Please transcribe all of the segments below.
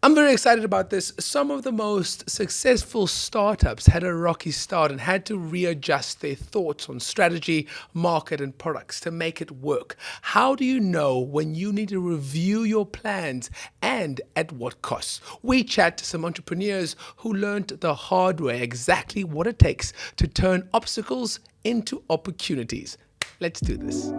I'm very excited about this. Some of the most successful startups had a rocky start and had to readjust their thoughts on strategy, market, and products to make it work. How do you know when you need to review your plans and at what costs? We chat to some entrepreneurs who learned the hard way exactly what it takes to turn obstacles into opportunities. Let's do this.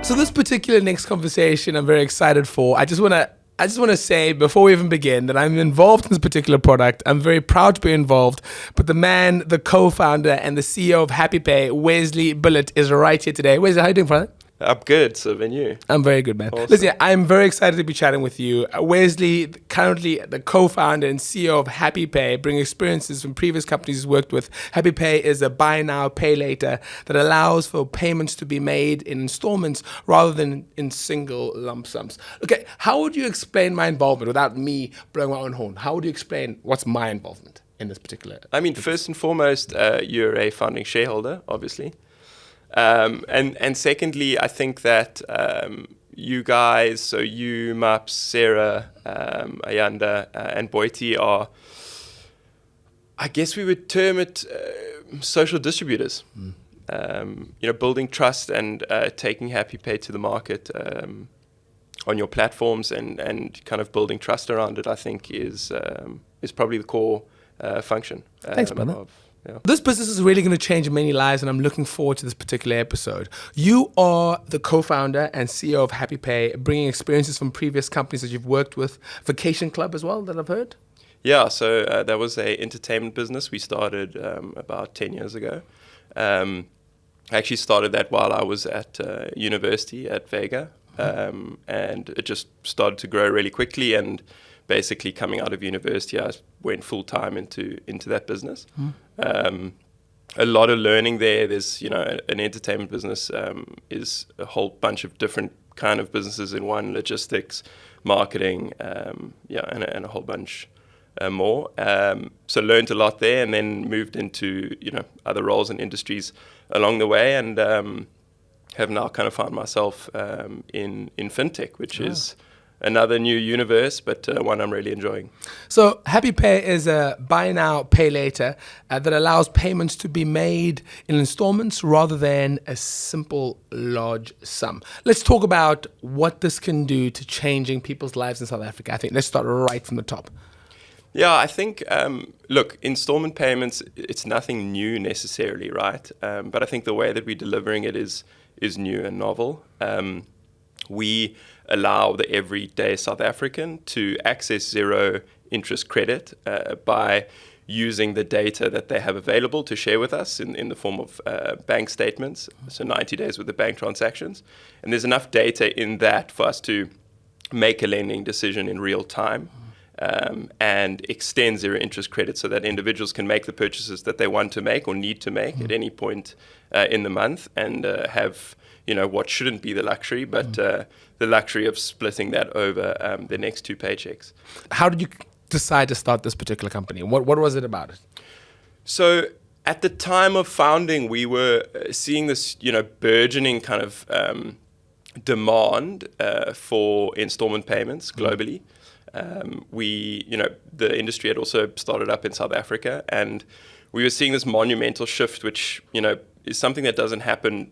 So this particular next conversation I'm very excited for. I just want to say before we even begin that I'm involved in this particular product. I'm very proud to be involved. But the man, the co-founder and the CEO of HappyPay, Wesley Billet, is right here today. Wesley, how are you doing, brother? I'm good, so and you? I'm very good, man. Awesome. Listen, I'm very excited to be chatting with you. Wesley, currently the co-founder and CEO of HappyPay, bring experiences from previous companies he's worked with. HappyPay is a buy now, pay later that allows for payments to be made in installments rather than in single lump sums. Okay, how would you explain my involvement without me blowing my own horn? How would you explain what's my involvement in this particular? I mean, first and foremost, you're a founding shareholder, obviously. And secondly, I think that you guys, so you, Maps, Sarah, Ayanda, and Boiti are, I guess we would term it social distributors. Building trust and taking HappyPay to the market on your platforms and kind of building trust around it, I think is probably the core function. Thanks, brother. This business is really going to change many lives, and I'm looking forward to this particular episode. You are the co-founder and CEO of HappyPay, bringing experiences from previous companies that you've worked with. Vacation Club as well, that I've heard? Yeah, so that was an entertainment business we started about 10 years ago. I actually started that while I was at university at Vega, and it just started to grow really quickly, and basically coming out of university, I went full-time into that business. A lot of learning there. There's, an entertainment business is a whole bunch of different kind of businesses in one: logistics, marketing, and a whole bunch more. So learned a lot there, and then moved into other roles and industries along the way, and have now kind of found myself in fintech, which is another new universe, but one I'm really enjoying. So HappyPay is a buy now, pay later that allows payments to be made in installments rather than a simple large sum. Let's talk about what this can do to changing people's lives in South Africa. I think let's start right from the top. Yeah, I think, look, installment payments, it's nothing new necessarily, right? But I think the way that we're delivering it is new and novel. We allow the everyday South African to access zero interest credit by using the data that they have available to share with us in the form of bank statements, so 90 days with the bank transactions. And there's enough data in that for us to make a lending decision in real time and extend zero interest credit so that individuals can make the purchases that they want to make or need to make at any point in the month, and have what shouldn't be the luxury, but the luxury of splitting that over the next two paychecks. How did you decide to start this particular company? What was it about it? So at the time of founding, we were seeing this, burgeoning kind of demand for installment payments globally. The industry had also started up in South Africa, and we were seeing this monumental shift, which, is something that doesn't happen,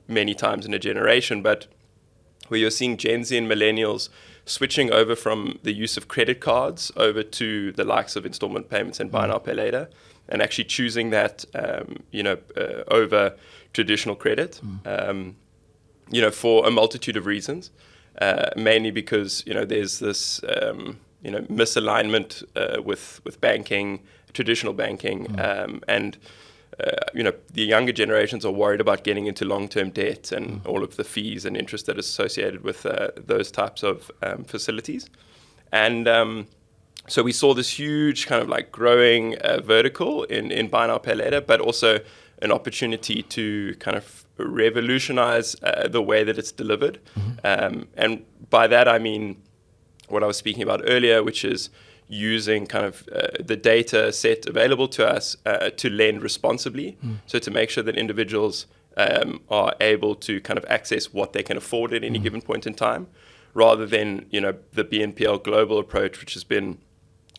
many times in a generation, but where you're seeing Gen Z and millennials switching over from the use of credit cards over to the likes of installment payments and buy now, pay later, and actually choosing that, over traditional credit, for a multitude of reasons, mainly because, there's this, misalignment with banking, traditional banking, and the younger generations are worried about getting into long-term debt and all of the fees and interest that is associated with those types of facilities. And so we saw this huge kind of like growing vertical in buy now, pay later, but also an opportunity to kind of revolutionize the way that it's delivered. And by that, I mean what I was speaking about earlier, which is using kind of the data set available to us to lend responsibly. So to make sure that individuals are able to kind of access what they can afford at any given point in time, rather than, the BNPL global approach, which has been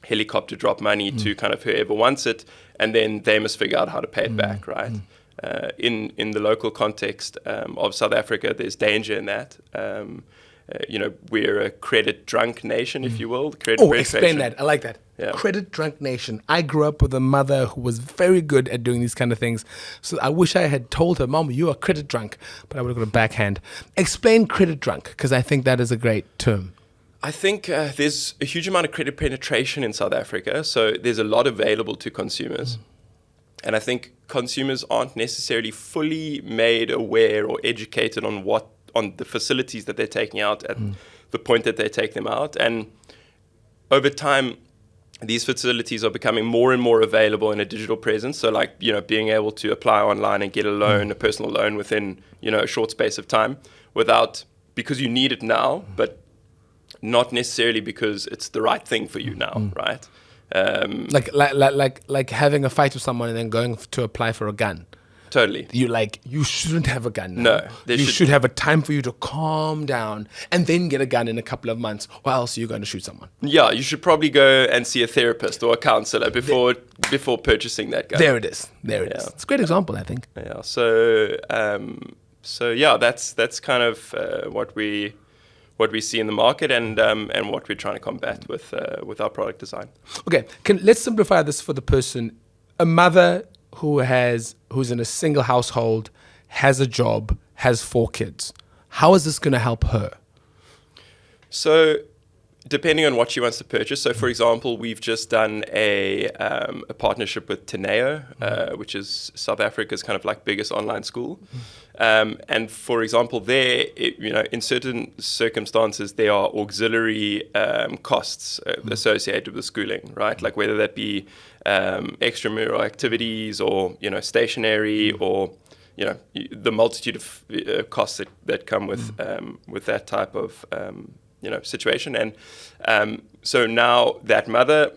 helicopter drop money to kind of whoever wants it, and then they must figure out how to pay it back, right? In the local context of South Africa, there's danger in that. We're a credit drunk nation, if you will. Explain that. I like that. Yeah. Credit drunk nation. I grew up with a mother who was very good at doing these kind of things. So I wish I had told her, Mom, you are credit drunk, but I would have got a backhand. Explain credit drunk, because I think that is a great term. I think there's a huge amount of credit penetration in South Africa, so there's a lot available to consumers. And I think consumers aren't necessarily fully made aware or educated on the facilities that they're taking out at the point that they take them out. And over time, these facilities are becoming more and more available in a digital presence. So like, being able to apply online and get a loan, a personal loan within, a short space of time because you need it now, but not necessarily because it's the right thing for you now, right? Like having a fight with someone and then going to apply for a gun. Totally. You shouldn't have a gun now. No. You should have a time for you to calm down and then get a gun in a couple of months, or else you're going to shoot someone. Yeah, you should probably go and see a therapist or a counselor before purchasing that gun. There it is. It's a great example, I think. Yeah. So yeah, that's kind of what we see in the market and what we're trying to combat with our product design. Okay, let's simplify this for the person. A mother who's in a single household, has a job, has 4 kids. How is this going to help her? So depending on what she wants to purchase. So for example, we've just done a partnership with Teneo, which is South Africa's kind of like biggest online school. And for example, there, in certain circumstances, there are auxiliary costs associated with schooling, right? Like whether that be extramural activities or, stationery or, the multitude of costs that come with that type of, situation. And so now that mother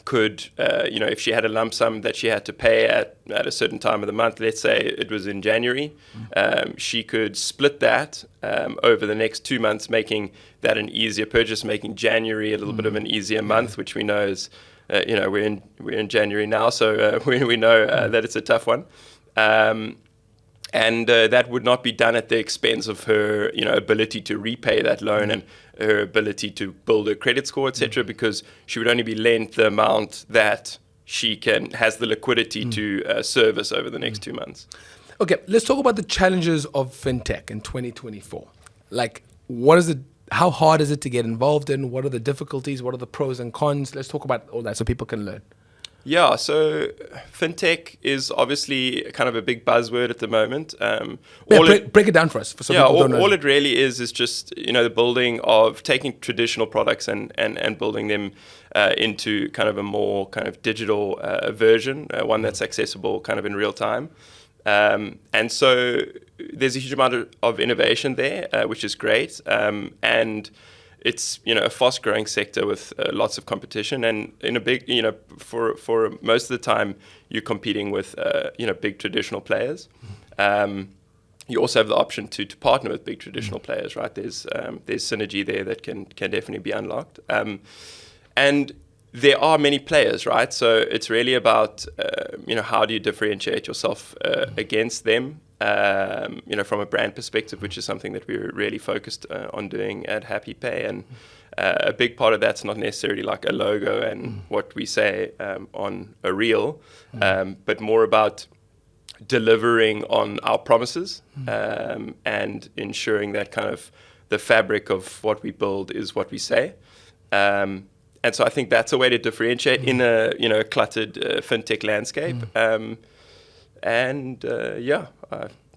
could, if she had a lump sum that she had to pay at a certain time of the month, let's say it was in January, she could split that over the next 2 months, making that an easier purchase, making January a little bit of an easier month, which we know is, we're in January now, so we know that it's a tough one. And that would not be done at the expense of her, ability to repay that loan and her ability to build a credit score, etc., because she would only be lent the amount that she has the liquidity to service over the next 2 months. Okay, let's talk about the challenges of fintech in 2024. Like, how hard is it to get involved in? What are the difficulties? What are the pros and cons? Let's talk about all that so people can learn. Yeah, so fintech is obviously kind of a big buzzword at the moment. Break it down for us. For some people who don't know. All it really is just, the building of taking traditional products and building them into kind of a more kind of digital version, one that's accessible kind of in real time. And so there's a huge amount of innovation there, which is great. And it's a fast-growing sector with lots of competition, and in a big for most of the time you're competing with big traditional players. You also have the option to partner with big traditional players, right? There's synergy there that can definitely be unlocked, and there are many players, right? So it's really about how do you differentiate yourself against them. From a brand perspective, which is something that we're really focused on doing at Happy Pay. And a big part of that's not necessarily like a logo and what we say on a reel, but more about delivering on our promises and ensuring that kind of the fabric of what we build is what we say. And so I think that's a way to differentiate in a cluttered fintech landscape.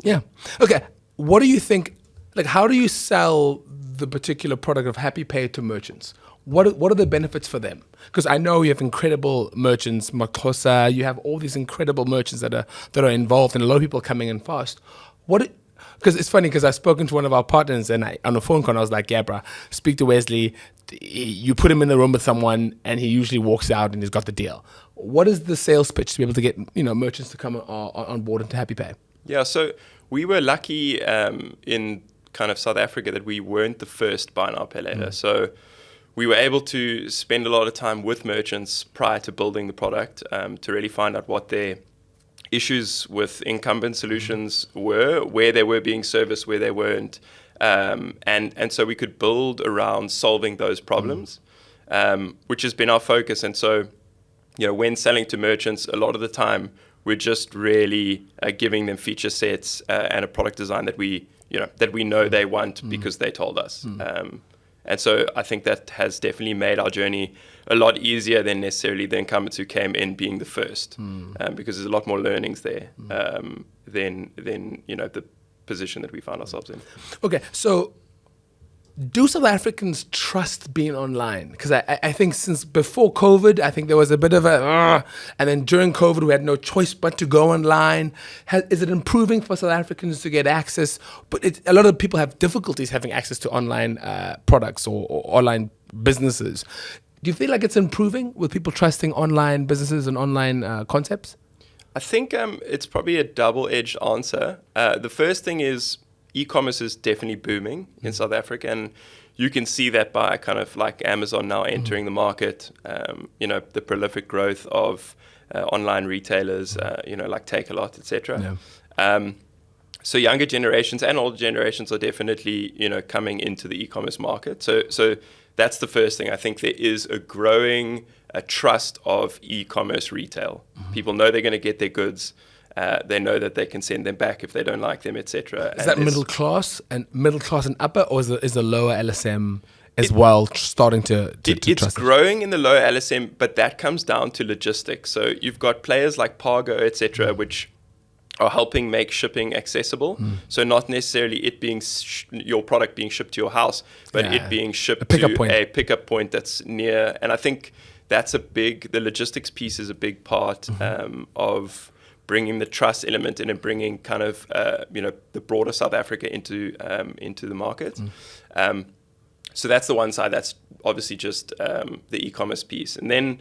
Yeah. Okay. What do you think? Like, how do you sell the particular product of Happy Pay to merchants? What are the benefits for them? Because I know you have incredible merchants, Makosa. You have all these incredible merchants that are involved, and a lot of people are coming in fast. Because it's funny, because I've spoken to one of our partners, and on a phone call, I was like, yeah, bro, speak to Wesley. You put him in the room with someone, and he usually walks out, and he's got the deal. What is the sales pitch to be able to get merchants to come on board into Happy Pay? Yeah, so we were lucky in kind of South Africa that we weren't the first buy now, pay later. So we were able to spend a lot of time with merchants prior to building the product to really find out what their issues with incumbent solutions were, where they were being serviced, where they weren't. And so we could build around solving those problems, which has been our focus. And so, when selling to merchants, a lot of the time we're just really giving them feature sets and a product design that we know they want because they told us. And so I think that has definitely made our journey a lot easier than necessarily the incumbents who came in being the first, because there's a lot more learnings there than the position that we found ourselves in. Okay, so do South Africans trust being online? Because I think since before COVID, I think there was a bit of and then during COVID, we had no choice but to go online. Is it improving for South Africans to get access? But a lot of people have difficulties having access to online products or online businesses. Do you feel like it's improving with people trusting online businesses and online concepts? I think it's probably a double-edged answer. The first thing is e-commerce is definitely booming in South Africa, and you can see that by kind of like Amazon now entering the market, the prolific growth of online retailers, like Takealot, etc. Yeah. So younger generations and older generations are definitely, coming into the e-commerce market. So that's the first thing. I think there is a growing trust of e-commerce retail. People know they're going to get their goods. They know that they can send them back if they don't like them, etc. Is that middle class and upper, or is the lower LSM as well starting to it's trust growing in the lower LSM, but that comes down to logistics. So you've got players like Pargo, etc., which are helping make shipping accessible. So not necessarily it being your product being shipped to your house, but it being shipped to a pickup point that's near. And I think that's the logistics piece is a big part of bringing the trust element in and bringing kind of the broader South Africa into the market. So that's the one side. That's obviously just the e-commerce piece, and then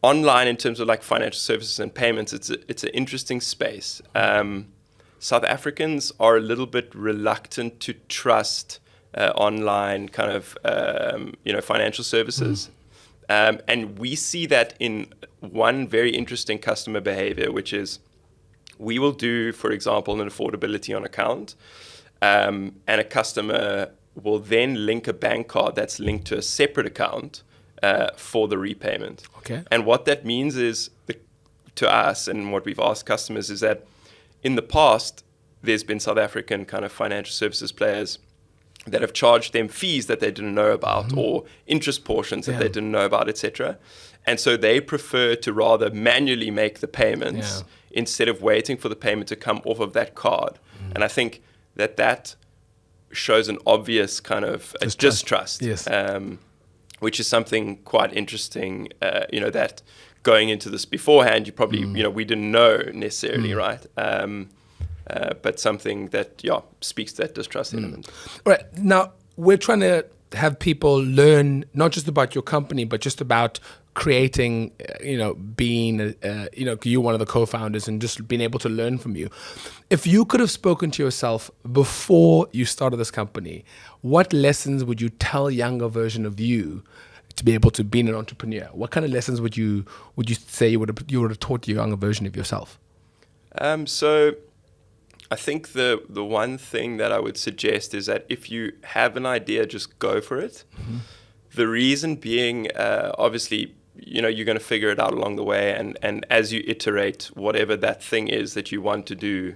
online in terms of like financial services and payments. It's an interesting space. South Africans are a little bit reluctant to trust online kind of financial services. And we see that in one very interesting customer behavior, which is we will do, for example, an affordability on account, and a customer will then link a bank card that's linked to a separate account for the repayment. Okay. And what that means is, to us, and what we've asked customers, is that in the past, there's been South African kind of financial services players that have charged them fees that they didn't know about, or interest portions that they didn't know about, etc. And so they prefer to rather manually make the payments instead of waiting for the payment to come off of that card. And I think that shows an obvious kind of distrust, which is something quite interesting, that going into this beforehand, you probably, we didn't know necessarily, right? But something that, speaks to that distrust element. All right. Now, we're trying to have people learn not just about your company, but just about creating, being, you're one of the co-founders, and just being able to learn from you. If you could have spoken to yourself before you started this company, what lessons would you tell younger version of you to be able to be an entrepreneur? What kind of lessons would you say you would have taught the younger version of yourself? So I think the one thing that I would suggest is that if you have an idea, just go for it. The reason being, obviously, you're going to figure it out along the way, and as you iterate, whatever that thing is that you want to do,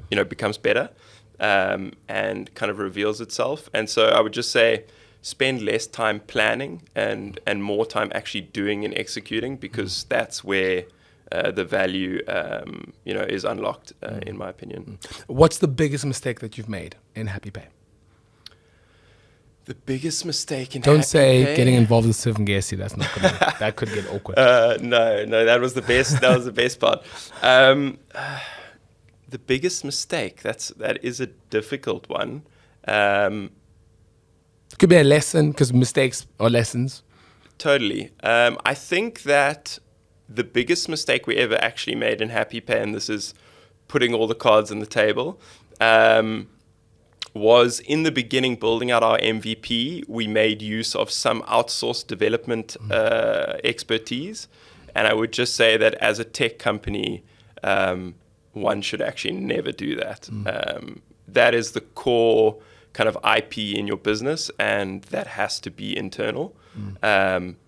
becomes better and kind of reveals itself. And so I would just say, spend less time planning and more time actually doing and executing, because that's where the value, is unlocked, in my opinion. What's the biggest mistake that you've made in Happy Pay? The biggest mistake in Don't Happy say Pay? getting involved with Sylvan Gacy. That's not gonna, that could get awkward. No, that was the best. That was the best part. The biggest mistake. That is a difficult one. It could be a lesson, because mistakes are lessons. Totally. I think that the biggest mistake we ever actually made in Happy Pay, and this is putting all the cards on the table, was in the beginning building out our MVP. We made use of some outsourced development expertise. And I would just say that as a tech company, one should actually never do that. That is the core kind of IP in your business, and that has to be internal,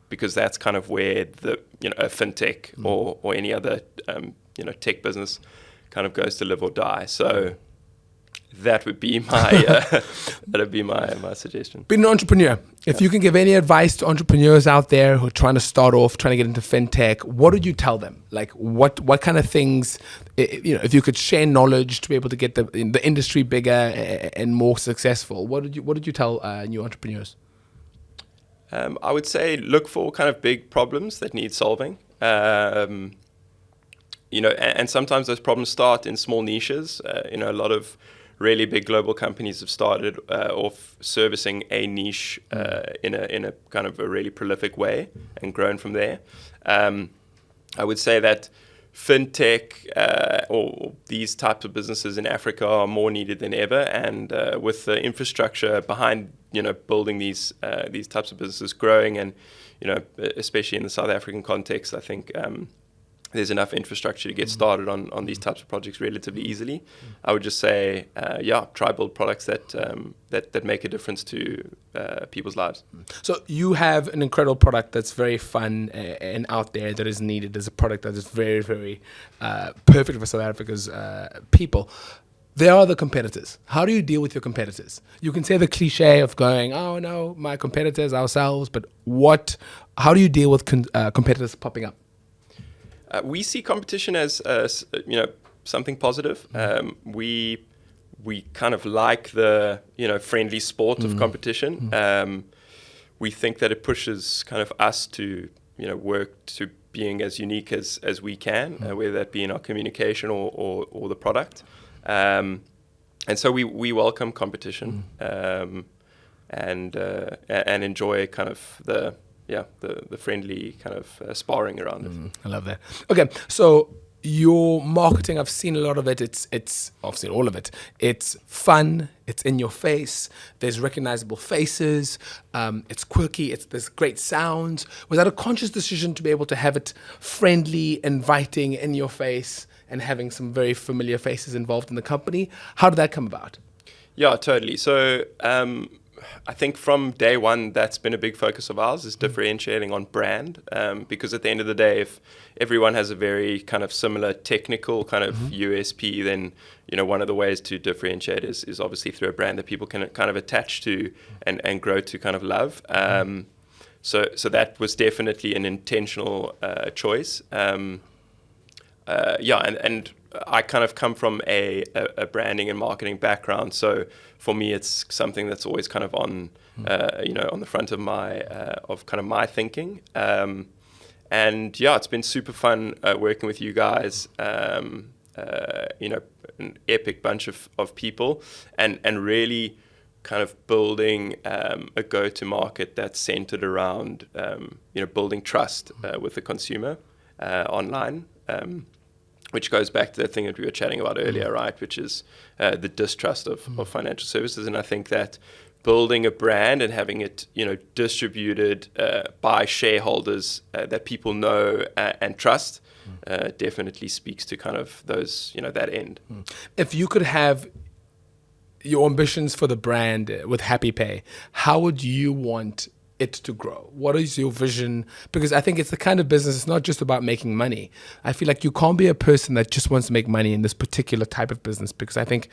because that's kind of where the a fintech or any other tech business kind of goes to live or die. So that would be my suggestion. Being an entrepreneur, if you can give any advice to entrepreneurs out there who are trying to start off, trying to get into fintech, what would you tell them? Like what kind of things, if you could share knowledge to be able to get the industry bigger and more successful, what did you tell new entrepreneurs? I would say look for kind of big problems that need solving. And sometimes those problems start in small niches. A lot of really big global companies have started off servicing a niche in a kind of a really prolific way and grown from there. I would say that fintech or these types of businesses in Africa are more needed than ever, and with the infrastructure behind building these types of businesses growing, and especially in the South African context, I think there's enough infrastructure to get started on these types of projects relatively easily. I would just say, try build products that make a difference to people's lives. So you have an incredible product that's very fun and out there that is needed. There's a product that is very, very perfect for South Africa's people. There are the competitors. How do you deal with your competitors? You can say the cliche of going, oh no, my competitors, ourselves, but how do you deal with competitors popping up? We see competition as something positive. We kind of like the friendly sport of competition. We think that it pushes kind of us to work to being as unique as we can, whether that be in our communication or the product. And so we welcome competition and enjoy kind of the friendly kind of sparring around it. I love that. Okay, so your marketing, I've seen a lot of it. I've seen all of it. It's fun. It's in your face. There's recognizable faces. It's quirky. There's great sounds. Was that a conscious decision to be able to have it friendly, inviting, in your face, and having some very familiar faces involved in the company? How did that come about? Yeah, totally. So I think from day one, that's been a big focus of ours, is differentiating on brand. Because at the end of the day, if everyone has a very kind of similar technical kind of USP, then one of the ways to differentiate is obviously through a brand that people can kind of attach to and grow to kind of love. So that was definitely an intentional choice. And I kind of come from a branding and marketing background, so for me it's something that's always kind of on on the front of my thinking. It's been super fun working with you guys. An epic bunch of people, and really kind of building a go-to-market that's centered around building trust with the consumer online. Which goes back to the thing that we were chatting about earlier, right? Which is the distrust of financial services. And I think that building a brand and having it, distributed by shareholders that people know and trust definitely speaks to kind of those, that end. If you could have your ambitions for the brand with Happy Pay, how would you want it to grow? What is your vision? Because I think it's the kind of business, it's not just about making money. I feel like you can't be a person that just wants to make money in this particular type of business, because I think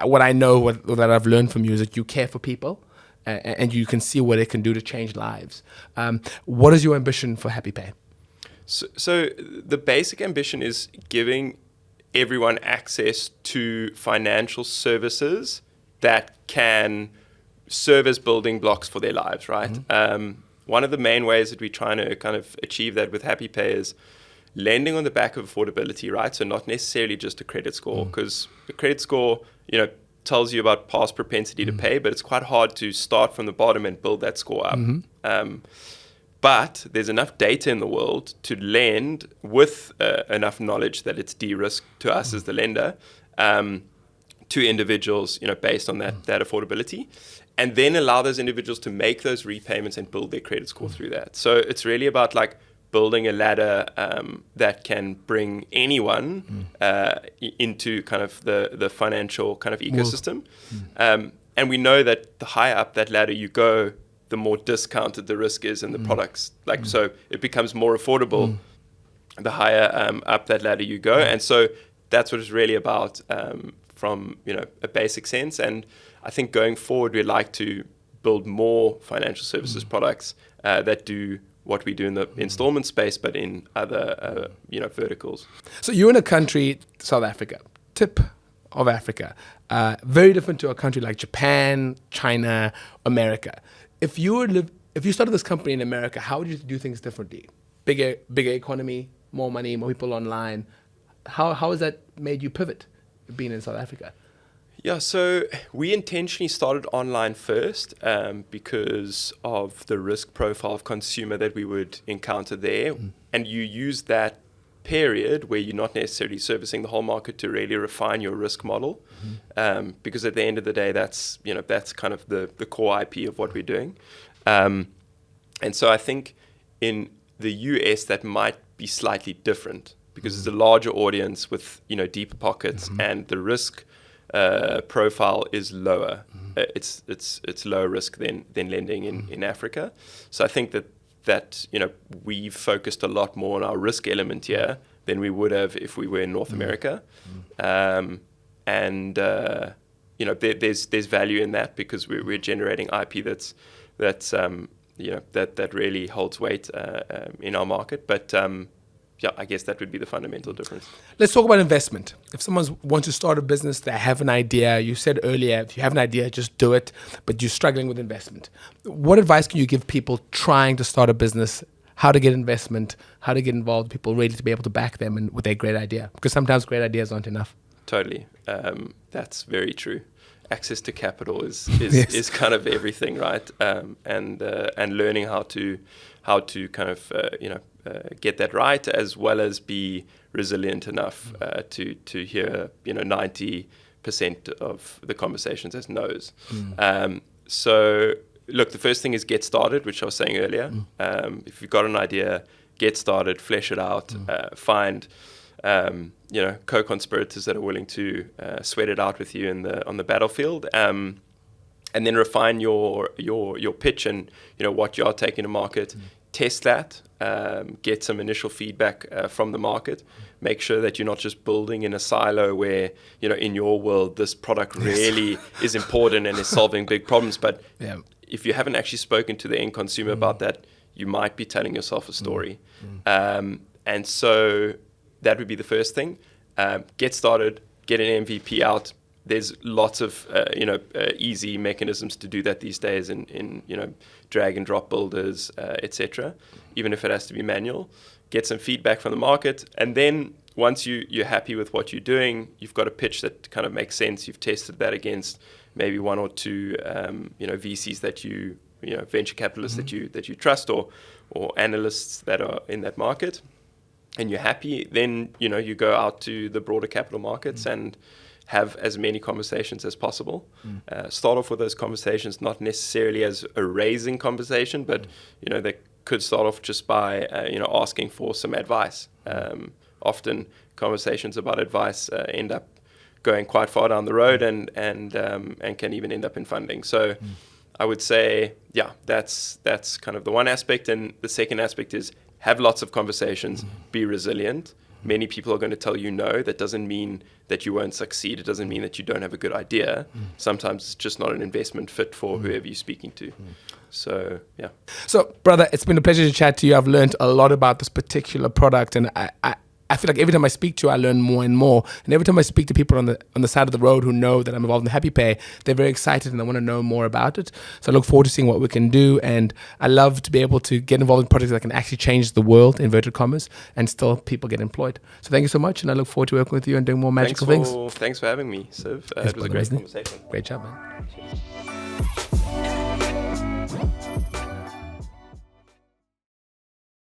what that I've learned from you is that you care for people and you can see what it can do to change lives. What is your ambition for Happy Pay? So the basic ambition is giving everyone access to financial services that can serve as building blocks for their lives, right? One of the main ways that we're trying to kind of achieve that with Happy Pay is lending on the back of affordability, right? So not necessarily just a credit score, because the credit score, tells you about past propensity to pay, but it's quite hard to start from the bottom and build that score up. But there's enough data in the world to lend with enough knowledge that it's de-risked to us as the lender, to individuals, based on that affordability, and then allow those individuals to make those repayments and build their credit score through that. So it's really about like building a ladder that can bring anyone into kind of the financial kind of ecosystem. And we know that the higher up that ladder you go, the more discounted the risk is in the products. So it becomes more affordable the higher up that ladder you go. And so that's what it's really about from a basic sense. And I think going forward, we'd like to build more financial services products that do what we do in the installment space, but in other verticals. So you're in a country, South Africa, tip of Africa, very different to a country like Japan, China, America. If you started this company in America, how would you do things differently? Bigger economy, more money, more people online. How has that made you pivot, being in South Africa? Yeah, so we intentionally started online first because of the risk profile of consumer that we would encounter there. And you use that period where you're not necessarily servicing the whole market to really refine your risk model. Because at the end of the day, that's kind of the core IP of what we're doing. And so I think in the US, that might be slightly different because it's a larger audience with, deeper pockets and the risk profile is lower. It's lower risk than lending in Africa. So I think that we've focused a lot more on our risk element here than we would have if we were in North America. There's value in that because we're generating IP that really holds weight in our market. But I guess that would be the fundamental difference. Let's talk about investment. If someone wants to start a business, they have an idea. You said earlier, if you have an idea, just do it, but you're struggling with investment. What advice can you give people trying to start a business, how to get investment, how to get involved, people ready to be able to back them and with their great idea? Because sometimes great ideas aren't enough. Totally. That's very true. Access to capital is Yes. is kind of everything, right? And learning how to kind of get that right, as well as be resilient enough to hear 90% of the conversations as no's. So look, the first thing is get started, which I was saying earlier. If you've got an idea, get started, flesh it out, find co-conspirators that are willing to sweat it out with you on the battlefield, and then refine your pitch and what you are taking to market. Test that, get some initial feedback from the market. Make sure that you're not just building in a silo where in your world this product really is important and is solving big problems. But if you haven't actually spoken to the end consumer about that, you might be telling yourself a story. And so that would be the first thing. Get started, get an MVP out. There's lots of easy mechanisms to do that these days in drag and drop builders, etc. Even if it has to be manual, get some feedback from the market, and then once you're happy with what you're doing, you've got a pitch that kind of makes sense. You've tested that against maybe one or two VCs that you venture capitalists that you trust or analysts that are in that market, and you're happy. Then you go out to the broader capital markets and have as many conversations as possible. Start off with those conversations, not necessarily as a raising conversation, but they could start off just by asking for some advice. Often conversations about advice end up going quite far down the road and can even end up in funding. So I would say, that's kind of the one aspect. And the second aspect is have lots of conversations, be resilient. Many people are going to tell you no. That doesn't mean that you won't succeed. It doesn't mean that you don't have a good idea. Sometimes it's just not an investment fit for whoever you're speaking to. So, yeah. So, brother, it's been a pleasure to chat to you. I've learned a lot about this particular product, and I feel like every time I speak to you, I learn more and more. And every time I speak to people on the side of the road who know that I'm involved in the Happy Pay, they're very excited and they want to know more about it. So I look forward to seeing what we can do. And I love to be able to get involved in projects that can actually change the world, inverted commas, and still people get employed. So thank you so much. And I look forward to working with you and doing more magical things. Thanks for having me, Siv. It was a great conversation. Great job, man. Cheers.